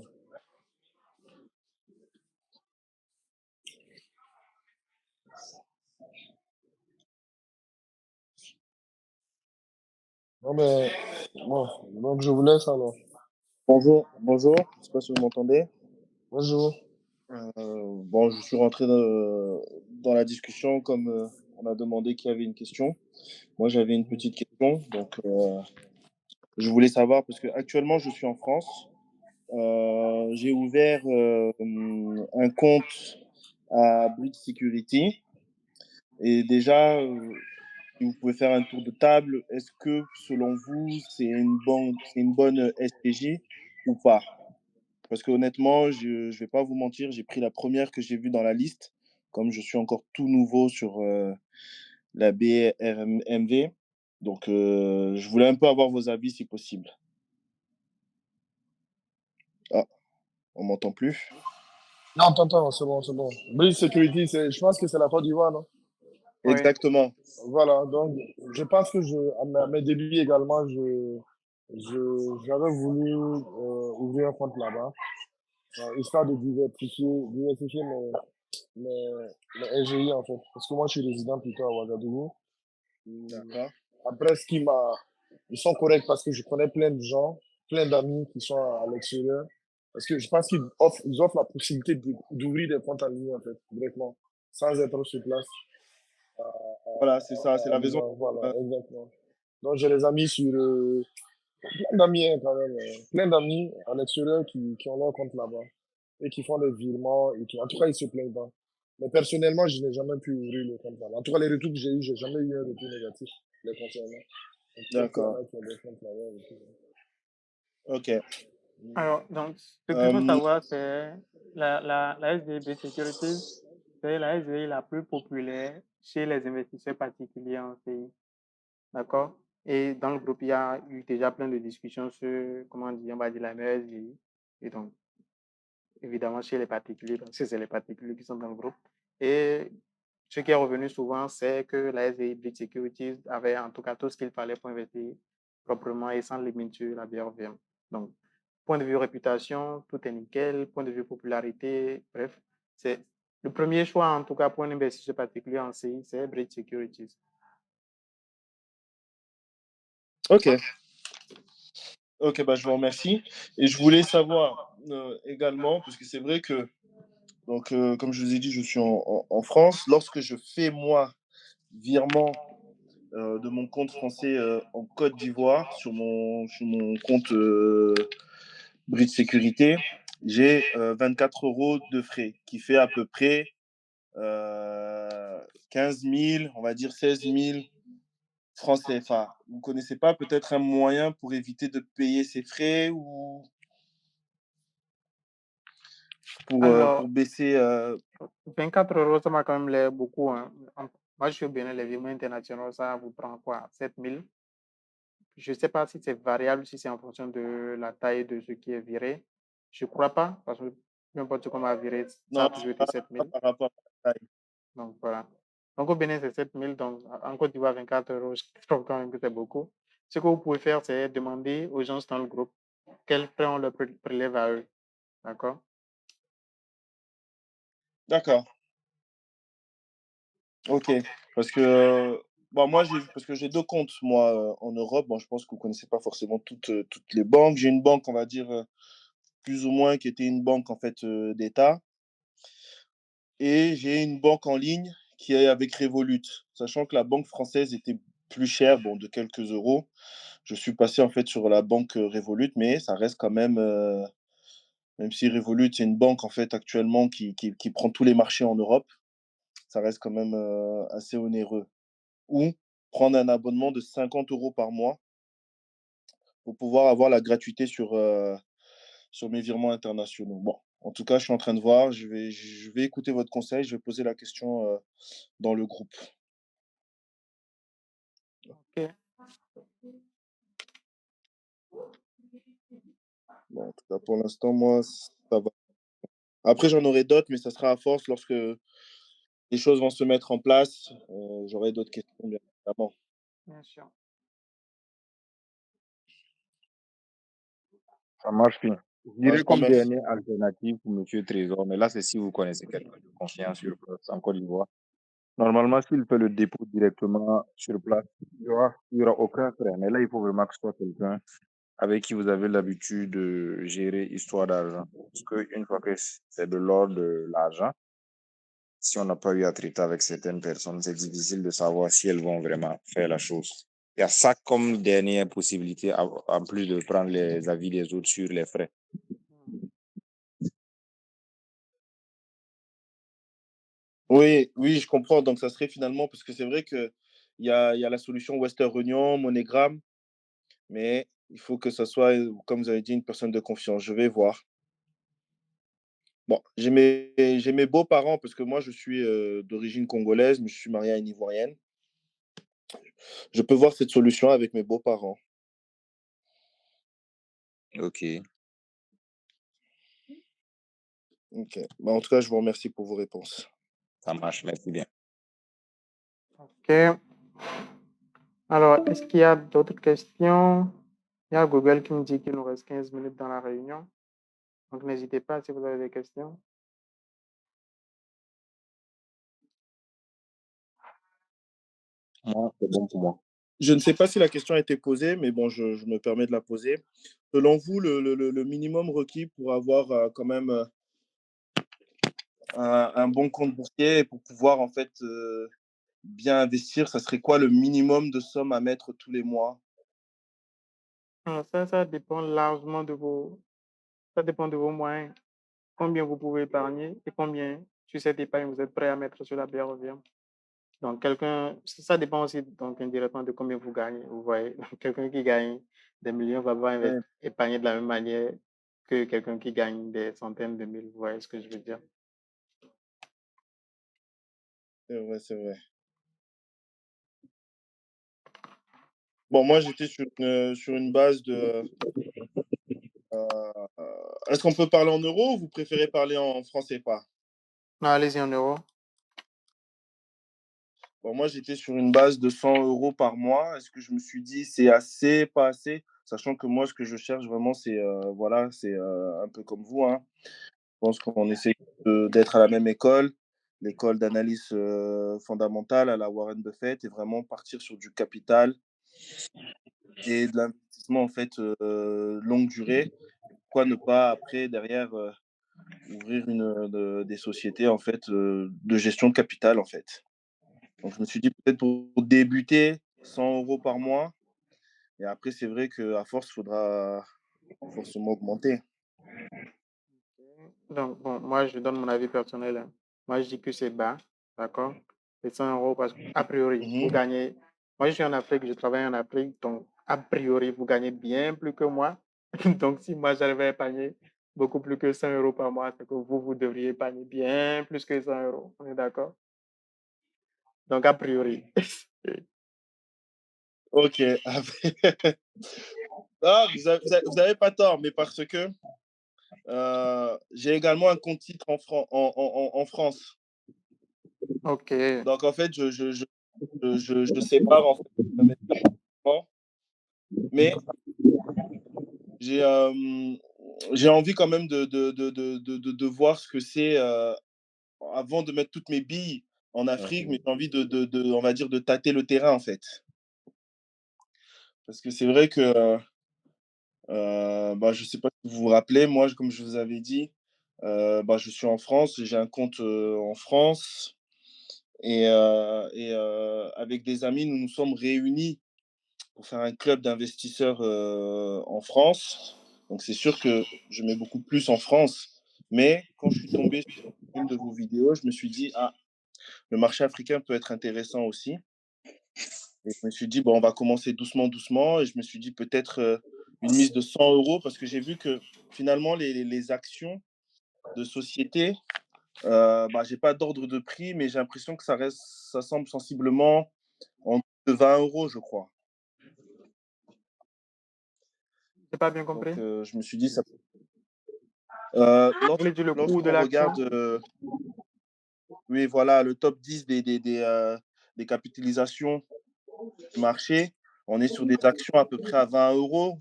Non, mais bon, donc je vous laisse alors. Bonjour, bonjour, je ne sais pas si vous m'entendez. Bonjour. Bon, je suis rentré dans la discussion comme on a demandé qu'il y avait une question. Moi, j'avais une petite question, donc je voulais savoir, parce que actuellement je suis en France, j'ai ouvert un compte à Bridge Security, et déjà, si vous pouvez faire un tour de table, est-ce que selon vous, c'est une bonne SPJ ou pas? Parce que honnêtement, je ne vais pas vous mentir, j'ai pris la première que j'ai vue dans la liste, comme je suis encore tout nouveau sur la BRMV. Donc, je voulais un peu avoir vos avis si possible. Ah, on m'entend plus? Non, t'entends, c'est bon, c'est bon. Bridge Security, je pense que c'est la Côte d'Ivoire, non? Oui. Exactement. Voilà, donc je pense que à mes débuts également, j'avais voulu ouvrir un compte là-bas, histoire de diversifier mes LGI en fait. Parce que moi, je suis résident plutôt à Ouagadougou. D'accord. Après, ils sont corrects parce que je connais plein de gens, plein d'amis qui sont à l'extérieur. Parce que je pense ils offrent la possibilité d'ouvrir des comptes en ligne en fait, directement, sans être sur place. Voilà, c'est ça, c'est la raison. Voilà, exactement. Donc, j'ai les amis sur. Plein d'amis, hein, quand même. Plein d'amis à l'extérieur qui ont leur compte là-bas et qui font des virements et tout. En tout cas, ils se plaignent pas. Mais personnellement, je n'ai jamais pu ouvrir le compte là-bas. En tout cas, les retours que j'ai eu, j'ai jamais eu un retour négatif les concernant. Donc, peut-être qu'il y en D'accord. a qui ont des comptes là-bas et tout. Ok. Alors, donc, ce qu'il faut savoir, c'est la SDB Securities, c'est la SDI la plus populaire chez les investisseurs particuliers en CI. D'accord? Et dans le groupe, il y a eu déjà plein de discussions sur, comment dire, on va dire la meilleure SDI. Et donc, évidemment, chez les particuliers, parce que c'est les particuliers qui sont dans le groupe. Et ce qui est revenu souvent, c'est que la SDI Bridge Securities avait en tout cas tout ce qu'il fallait pour investir proprement et sans limite sur la BRVM. Donc, point de vue réputation, tout est nickel. Point de vue popularité, bref, c'est le premier choix, en tout cas pour un investisseur particulier en CI, c'est Bridge Securities. Ok. Ok, bah, je vous remercie. Et je voulais savoir également, parce que c'est vrai que, donc, comme je vous ai dit, je suis en France. Lorsque je fais, moi, virement de mon compte français en Côte d'Ivoire sur mon compte Bridge Sécurité, j'ai 24 € de frais, qui fait à peu près 15 000, on va dire 16 000 francs CFA. Vous ne connaissez pas peut-être un moyen pour éviter de payer ces frais ou pour Alors, baisser 24 euros, ça m'a quand même l'air beaucoup. Hein. Moi, je suis au Bénin, les virements internationaux, ça vous prend quoi? 7 000? Je ne sais pas si c'est variable, si c'est en fonction de la taille de ce qui est viré. Je ne crois pas, parce que peu importe ce qu'on m'a viré, ça non, a toujours été 7 pas 000. par rapport à la taille. Donc, voilà. Donc, au Bénin, c'est 7 000. Donc, en Côte d'Ivoire, 24 euros, je trouve quand même que c'est beaucoup. Ce que vous pouvez faire, c'est demander aux gens dans le groupe quels frais on leur prélève à eux. D'accord? D'accord. Ok. Parce que bon, moi, parce que j'ai deux comptes, moi, en Europe. Bon, je pense que vous ne connaissez pas forcément toutes les banques. J'ai une banque, on va dire, plus ou moins, qui était une banque, en fait, d'État. Et j'ai une banque en ligne qui est avec Revolut. Sachant que la banque française était plus chère, bon, de quelques euros. Je suis passé, en fait, sur la banque Revolut, mais ça reste quand même, même si Revolut, c'est une banque, en fait, actuellement, qui prend tous les marchés en Europe, ça reste quand même assez onéreux. Ou prendre un abonnement de 50 € par mois pour pouvoir avoir la gratuité sur mes virements internationaux. Bon, en tout cas, je suis en train de voir. Je vais écouter votre conseil. Je vais poser la question dans le groupe. Ok. Bon, en tout cas, pour l'instant, moi, ça va. Après, j'en aurai d'autres, mais ça sera à force lorsque les choses vont se mettre en place. J'aurai d'autres questions, bien évidemment. Bien sûr. Ça marche bien. Je Ah, dirais je vous comme remercie. dernière alternative pour Monsieur Trésor, mais là, c'est si vous connaissez quelqu'un de confiance sur place en Côte d'Ivoire. Normalement, s'il fait le dépôt directement sur place, il y aura aucun frais. Mais là, il faut vraiment que ce soit quelqu'un avec qui vous avez l'habitude de gérer histoire d'argent. Parce qu'une fois que c'est de l'ordre de l'argent, si on n'a pas eu à traiter avec certaines personnes, c'est difficile de savoir si elles vont vraiment faire la chose. Il y a ça comme dernière possibilité, en plus de prendre les avis des autres sur les frais. Oui, oui, je comprends. Donc, ça serait finalement, parce que c'est vrai qu'il y a la solution Western Union, MoneyGram, mais il faut que ça soit, comme vous avez dit, une personne de confiance. Je vais voir. Bon, j'ai mes beaux-parents, parce que moi, je suis d'origine congolaise, mais je suis marié à une Ivoirienne. Je peux voir cette solution avec mes beaux-parents. Ok, Ok. Bah, en tout cas, je vous remercie pour vos réponses. ça marche, merci bien. Ok. Alors, est-ce qu'il y a d'autres questions? Il y a Google qui me dit qu'il nous reste 15 minutes dans la réunion. Donc, n'hésitez pas si vous avez des questions. Moi, c'est bon pour moi. Je ne sais pas si la question a été posée, mais bon, je me permets de la poser. Selon vous, le minimum requis pour avoir quand même un bon compte boursier et pour pouvoir en fait bien investir, ça serait quoi le minimum de somme à mettre tous les mois? Alors, ça dépend largement ça dépend de vos moyens. Combien vous pouvez épargner et combien sur cette épargne vous êtes prêt à mettre sur la BRV. Donc, ça dépend aussi donc indirectement de combien vous gagnez. Vous voyez, quelqu'un qui gagne des millions va pas Ouais, épargner de la même manière que quelqu'un qui gagne des centaines de mille. Vous voyez ce que je veux dire? c'est vrai, c'est vrai. Bon, moi, j'étais sur une base de... euh, est-ce qu'on peut parler en euros ou vous préférez parler en francs CFA? Non, allez-y en euros. Bon, moi, j'étais sur une base de 100 € par mois. Est-ce que je me suis dit, c'est assez, pas assez? Sachant que moi, ce que je cherche vraiment, c'est voilà, c'est un peu comme vous, hein. Je pense qu'on essaie d'être à la même école, l'école d'analyse fondamentale à la Warren Buffett, et vraiment partir sur du capital et de l'investissement en fait longue durée. Pourquoi ne pas après derrière ouvrir des sociétés en fait de gestion de capital en fait. Donc je me suis dit peut-être pour débuter, 100 € par mois. Et après, c'est vrai qu'à force, il faudra forcément augmenter. Donc, bon, moi, je donne mon avis personnel, hein. Moi, je dis que c'est bas, d'accord? C'est 100 € parce qu'a priori, vous Mhm. gagnez. Moi, je suis en Afrique, je travaille en Afrique, donc, a priori, vous gagnez bien plus que moi. Donc, si moi, j'arrive à épargner beaucoup plus que 100 € par mois, c'est que vous devriez épargner bien plus que 100 €. On est d'accord? Donc, a priori. Ok. Ah, vous avez pas tort, mais parce que j'ai également un compte titre en France. Ok. Donc, en fait, je sépare en fait mes investissements, mais j'ai envie quand même de voir ce que c'est avant de mettre toutes mes billes en Afrique, mais j'ai envie on va dire, de tâter le terrain en fait. Parce que c'est vrai que, bah, je sais pas si vous vous rappelez, moi, comme je vous avais dit, bah, je suis en France, j'ai un compte en France et avec des amis, nous nous sommes réunis pour faire un club d'investisseurs en France. Donc c'est sûr que je mets beaucoup plus en France. Mais quand je suis tombé sur une de vos vidéos, je me suis dit, ah, le marché africain peut être intéressant aussi. Et je me suis dit, bon, on va commencer doucement, doucement. Et je me suis dit peut-être une mise de 100 € parce que j'ai vu que finalement, les actions de société, bah, j'ai pas d'ordre de prix, mais j'ai l'impression que ça semble sensiblement en de 20 €, je crois. J'ai pas bien Donc, compris. je me suis dit, ça. Vous voulez dire le cours de Lorsqu'on l'action? regarde, oui, voilà, le top 10 des capitalisations du marché, on est sur des actions à peu près à 20 €,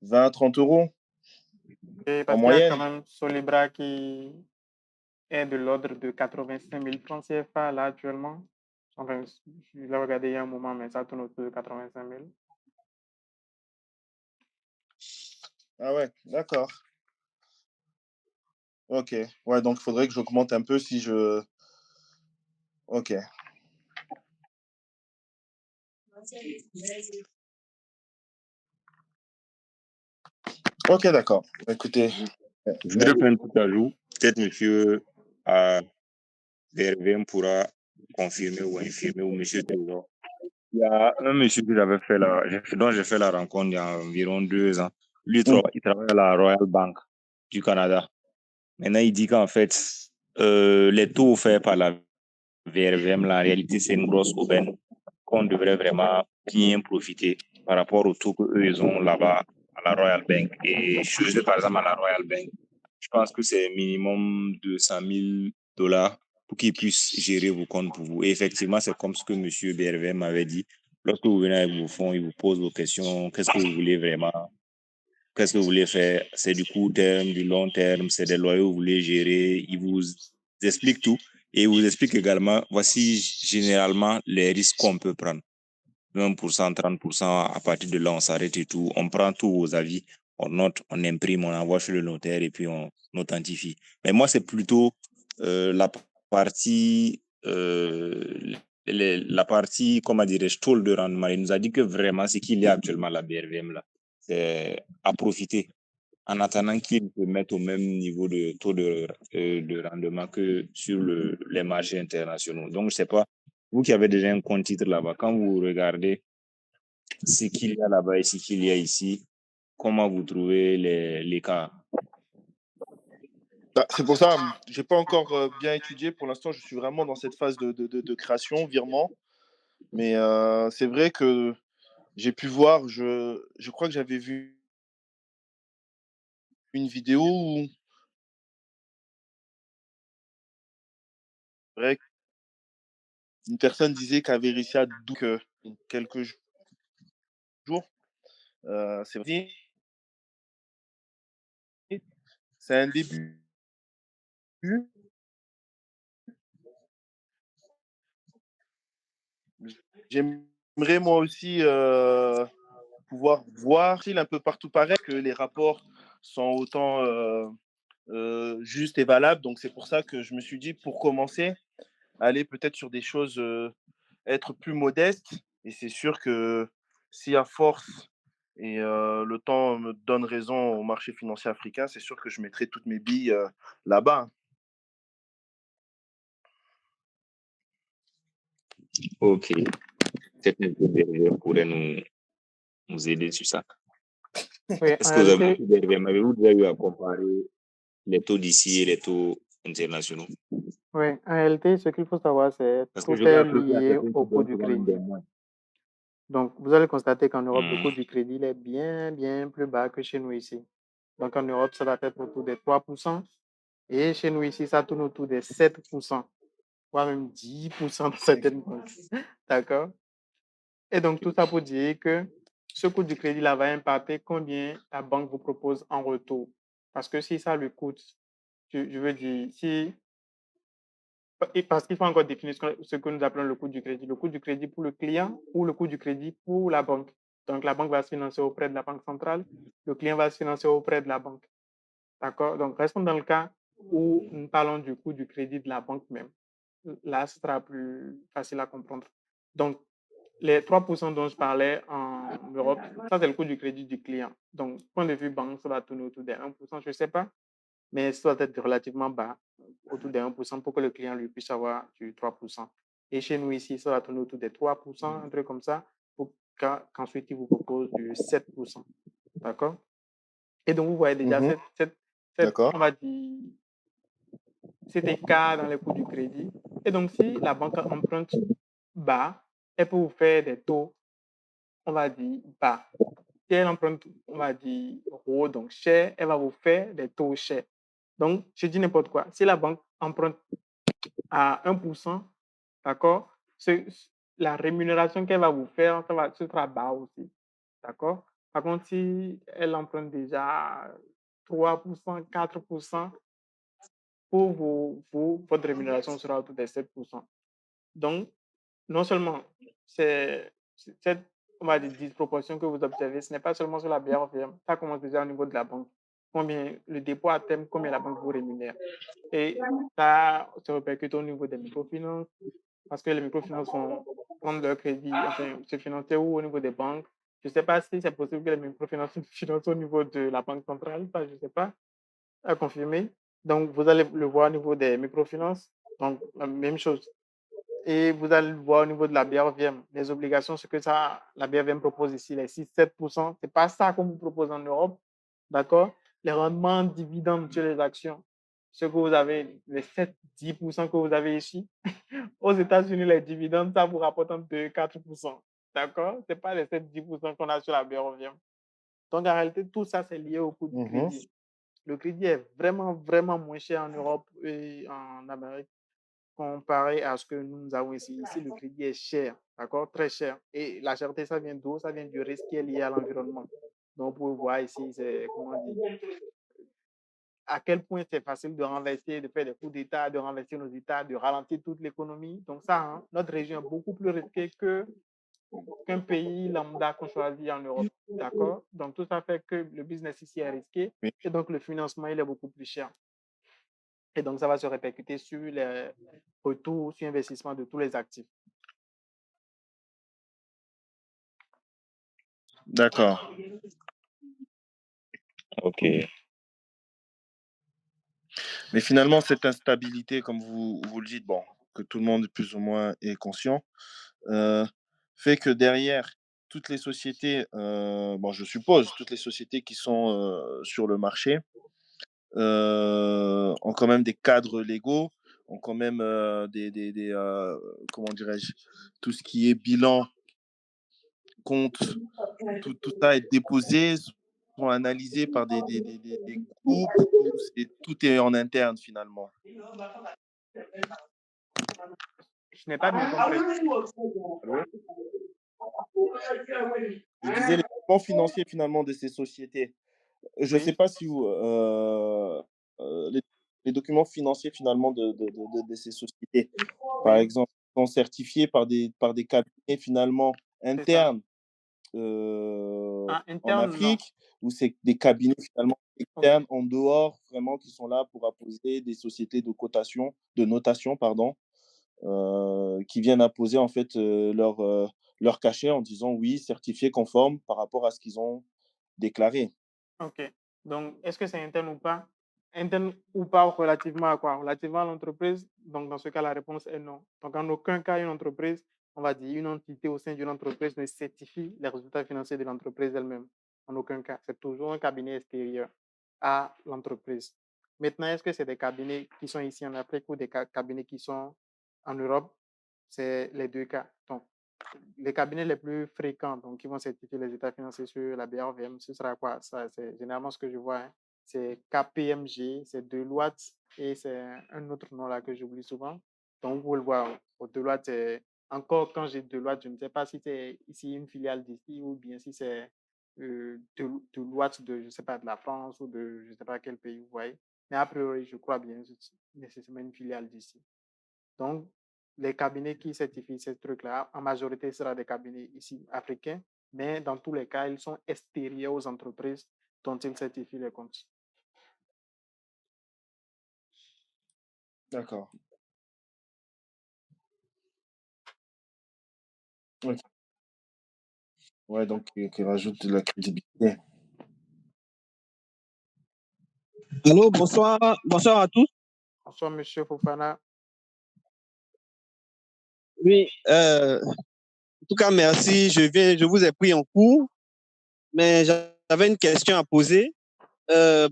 20-30 € Et en parce qu'il y a quand moyenne. même Solibra qui est de l'ordre de 85 000 francs CFA là actuellement. Enfin, je l'ai regardé il y a un moment, mais ça tourne autour de 85 000. Ah ouais, d'accord. Ok. Ouais, donc il faudrait que j'augmente un peu si je. Ok. Ok, d'accord. Écoutez. Je vais faire un petit ajout. Peut-être monsieur VRVM pourra confirmer ou infirmer, ou monsieur Trésor. Il y a un monsieur que j'avais fait dont j'ai fait la rencontre il y a environ 2 ans. Lui, il travaille à la Royal Bank du Canada. Maintenant, il dit qu'en fait, les taux offerts par la VRVM, la réalité, c'est une grosse aubaine qu'on devrait vraiment bien profiter par rapport aux taux qu'eux, ils ont là-bas à la Royal Bank. Et je par exemple, à la Royal Bank, je pense que c'est minimum 200 000 $ pour qu'ils puissent gérer vos comptes pour vous. Et effectivement, c'est comme ce que M. BRVM m'avait dit. Lorsque vous venez avec vos fonds, il vous pose vos questions. Qu'est-ce que vous voulez vraiment? Qu'est-ce que vous voulez faire? C'est du court terme, du long terme, c'est des loyers que vous voulez gérer. Il vous explique tout. Et il vous explique également, voici généralement les risques qu'on peut prendre. 20%, 30%, à partir de là, on s'arrête et tout. On prend tous vos avis, on note, on imprime, on envoie chez le notaire et puis on authentifie. Mais moi, c'est plutôt la partie, la partie, comment dirais-je, taux de rendement. Il nous a dit que vraiment, ce qu'il y a actuellement à la BRVM, là, c'est à profiter en attendant qu'ils se mettent au même niveau de taux de rendement que sur les marchés internationaux. Donc, je sais pas, vous qui avez déjà un compte titre là-bas, quand vous regardez ce qu'il y a là-bas et ce qu'il y a ici, comment vous trouvez les cas? Bah, c'est pour ça, j'ai pas encore bien étudié. Pour l'instant, je suis vraiment dans cette phase de création, virement. Mais c'est vrai que j'ai pu voir, je crois que j'avais vu une vidéo où c'est vrai, une personne disait qu'elle avait réussi à doubler quelques jours. C'est vrai, c'est un début. J'aimerais moi aussi pouvoir voir s'il un peu partout pareil que les rapports sont autant justes et valables. Donc c'est pour ça que je me suis dit, pour commencer, aller peut-être sur des choses, être plus modeste Et c'est sûr que si à force et le temps me donne raison au marché financier africain, c'est sûr que je mettrai toutes mes billes là-bas. Ok. Peut-être un peu derrière pourrait nous aider sur ça. Oui, en Est-ce que vous avez réalité, beaucoup derrière? Avez-vous déjà eu à comparer les taux d'ici et les taux internationaux? oui, en réalité, ce qu'il faut savoir, c'est Parce que tout je vois est à peu près à lié certains au qui coût donnent du souvent même des crédit. moins. Donc, vous allez constater qu'en Europe, le Hmm. coût du crédit il est bien, bien plus bas que chez nous ici. Donc, en Europe, ça va être autour des 3%. Et chez nous ici, ça tourne autour des 7%, voire même 10% dans certaines banques. D'accord? Et donc, tout ça pour dire que ce coût du crédit-là va impacter combien la banque vous propose en retour. Parce que si ça lui coûte, je veux dire, si et parce qu'il faut encore définir ce que nous appelons le coût du crédit. Le coût du crédit pour le client ou le coût du crédit pour la banque. Donc, la banque va se financer auprès de la banque centrale, le client va se financer auprès de la banque. D'accord? Donc, restons dans le cas où nous parlons du coût du crédit de la banque même. Là, ce sera plus facile à comprendre. Donc, les 3% dont je parlais en Europe, ça, c'est le coût du crédit du client. Donc, point de vue banque, ça va tourner autour des 1%, je ne sais pas, mais ça doit être relativement bas, autour des 1% pour que le client lui puisse avoir du 3%. Et chez nous ici, ça va tourner autour des 3%, un truc comme ça, pour qu'ensuite il vous propose du 7%. D'accord? Et donc, vous voyez déjà Mhm. D'accord. on va dire, cet écart dans les coûts du crédit. Et donc, si la banque emprunte bas, elle peut vous faire des taux, on va dire, bas. Si elle emprunte, on va dire, haut, donc cher, elle va vous faire des taux chers. Donc, je dis n'importe quoi. Si la banque emprunte à 1%, d'accord, la rémunération qu'elle va vous faire, ce sera bas aussi. D'accord? Par contre, si elle emprunte déjà 3%, 4%, pour votre rémunération sera autour de 7%. Donc, non seulement cette, on va dire, disproportion que vous observez, ce n'est pas seulement sur la BRVM, ça commence déjà au niveau de la banque. Combien le dépôt à terme, combien la banque vous rémunère. Et ça se répercute au niveau des microfinances, parce que les microfinances vont prendre leur crédit, enfin, se financer ou au niveau des banques. Je ne sais pas si c'est possible que les microfinances se financent au niveau de la banque centrale, ça, je ne sais pas, à confirmer. Donc, vous allez le voir au niveau des microfinances, donc la même chose. Et vous allez le voir au niveau de la BRVM, les obligations, ce que ça, la BRVM propose ici, les 6-7%, ce n'est pas ça qu'on vous propose en Europe, d'accord? Les rendements dividendes sur les actions, ce que vous avez, les 7-10% que vous avez ici. Aux États-Unis, les dividendes, ça vous rapporte entre 2-4%, d'accord? Ce n'est pas les 7-10% qu'on a sur la BRVM. Donc, en réalité, tout ça, c'est lié au coût du Mhm. crédit. Le crédit est vraiment, vraiment moins cher en Europe et en Amérique comparé à ce que nous avons ici. Ici, le crédit est cher, d'accord? Très cher. Et la cherté, ça vient d'où? Ça vient du risque qui est lié à l'environnement. Donc, vous voir ici, c'est, comment dire, à quel point c'est facile de renverser, de faire des coups d'État, de renverser nos États, de ralentir toute l'économie. Donc, ça, hein, notre région est beaucoup plus risquée qu'un pays lambda qu'on choisit en Europe. D'accord? Donc, tout ça fait que le business ici est risqué Oui. et donc le financement, il est beaucoup plus cher. Et donc, ça va se répercuter sur les retours sur investissement de tous les actifs. D'accord. Ok. Mais finalement, cette instabilité, comme vous le dites, bon, que tout le monde plus ou moins est conscient, fait que derrière toutes les sociétés, bon, je suppose, toutes les sociétés qui sont sur le marché ont quand même des cadres légaux, ont quand même comment dirais-je, tout ce qui est bilan, compte, tout ça est déposé, sont analysés par des groupes où tout est en interne finalement. Je n'ai pas bien compris. Allô? Je disais les documents financiers finalement de ces sociétés. Je ne sais Oui, pas si les documents financiers finalement de ces sociétés, par oui, exemple, sont certifiés par des cabinets finalement c'est ça. internes En en interne, non. Afrique, ou c'est des cabinets finalement OK. externes en dehors, vraiment qui sont là pour apposer des sociétés de notation, pardon, qui viennent apposer en fait leur cachet en disant oui, certifié conforme par rapport à ce qu'ils ont déclaré. OK. Donc, est-ce que c'est interne ou pas? Interne ou pas relativement à quoi? Relativement à l'entreprise? Donc, dans ce cas, la réponse est non. Donc, en aucun cas, une entreprise, on va dire une entité au sein d'une entreprise ne certifie les résultats financiers de l'entreprise elle-même. En aucun cas. C'est toujours un cabinet extérieur à l'entreprise. Maintenant, est-ce que c'est des cabinets qui sont ici en Afrique ou des cabinets qui sont en Europe? C'est les deux cas. Donc, les cabinets les plus fréquents, donc qui vont certifier les états financiers sur la BRVM, ce sera quoi? Ça, c'est généralement ce que je vois, hein. C'est KPMG, c'est Deloitte et c'est un autre nom là que j'oublie souvent. Donc, vous le voyez, au Deloitte, encore quand j'ai Deloitte, je ne sais pas si c'est ici une filiale d'ici ou bien si c'est Deloitte de, je ne sais pas, de la France ou de, je ne sais pas quel pays, vous voyez. Mais a priori, je crois bien, c'est nécessairement une filiale d'ici. Donc, les cabinets qui certifient ces trucs-là, en majorité, ce sera des cabinets ici africains, mais dans tous les cas, ils sont extérieurs aux entreprises dont ils certifient les comptes. D'accord. Ok. Ouais, donc qui rajoute de la crédibilité. Allô, bonsoir à tous. Bonsoir, Monsieur Fofana. Oui, en tout cas, merci. Je vous ai pris en cours, mais j'avais une question à poser.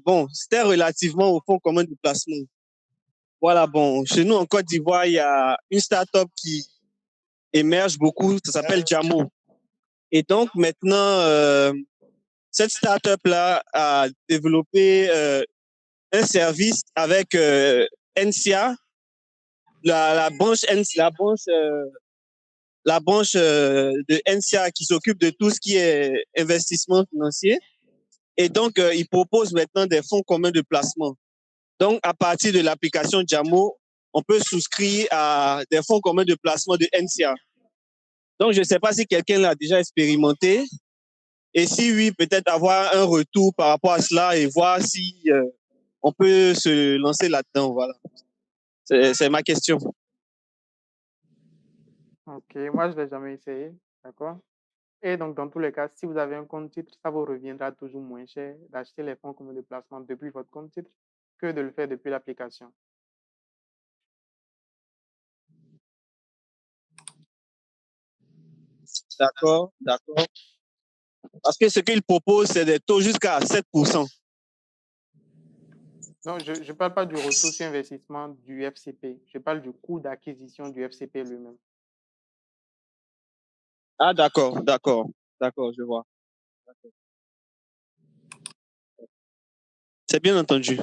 Bon, c'était relativement au fonds commun de placement. Voilà, bon, chez nous en Côte d'Ivoire, il y a une start-up qui émerge beaucoup, ça s'appelle Jamo. Et donc maintenant, cette start-up-là a développé un service avec NCA, la branche de NCA qui s'occupe de tout ce qui est investissement financier. Et donc, il propose maintenant des fonds communs de placement. Donc, à partir de l'application Jamo, on peut souscrire à des fonds communs de placement de NCA. Donc, je ne sais pas si quelqu'un l'a déjà expérimenté. Et si oui, peut-être avoir un retour par rapport à cela et voir si on peut se lancer là-dedans. Voilà. C'est ma question. OK, moi, je ne l'ai jamais essayé. D'accord? Et donc, dans tous les cas, si vous avez un compte titre, ça vous reviendra toujours moins cher d'acheter les fonds communs de placement depuis votre compte titre que de le faire depuis l'application. D'accord, d'accord. Parce que ce qu'il propose, c'est des taux jusqu'à 7%. Non, je ne parle pas du retour sur investissement du FCP. Je parle du coût d'acquisition du FCP lui-même. Ah, d'accord, je vois. C'est bien entendu.